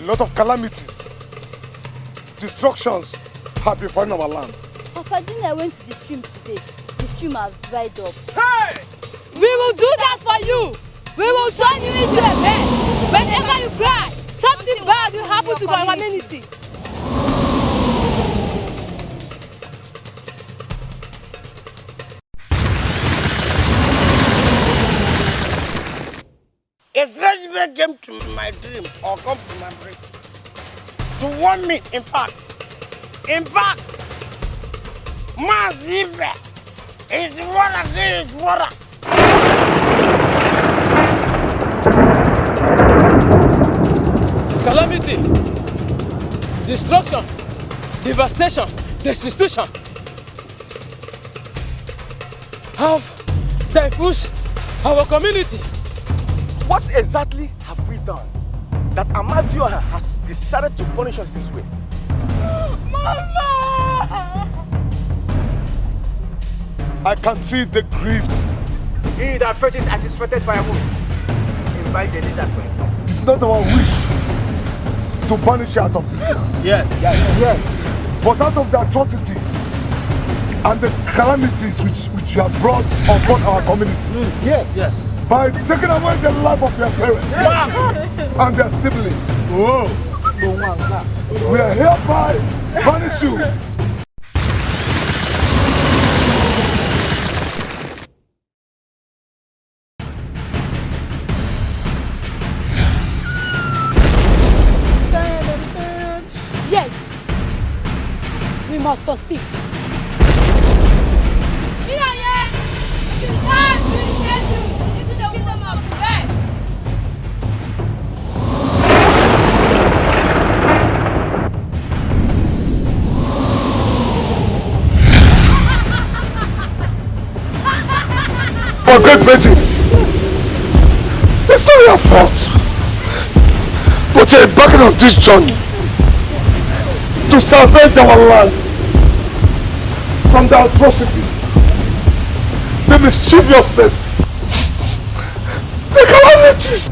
lot of calamities, destructions have befallen our land. Papa, didn't I went to the stream today? The stream has dried up. Hey! We will do that for you! We will turn you into a man! Whenever you cry, something bad will happen to the community. A strange man came to my dream, or come to my dream, to warn me, in fact, massive is water against water. Calamity, destruction, devastation, destitution have diffused our community. What exactly have we done that Amadioha has decided to punish us this way? Mama! I can see the grief. He that fetches at his fetid firewood, invite the lizard for him. It is not our wish to banish you out of this land. Yes. But out of the atrocities and the calamities which you have brought upon our community. Yes. By taking away the life of your parents and their siblings. We are hereby punish you. Yes, we must succeed. For great virgins, it's not your fault. But you're embarking on this journey to salvage our land from the atrocities, the mischievousness, the calamities.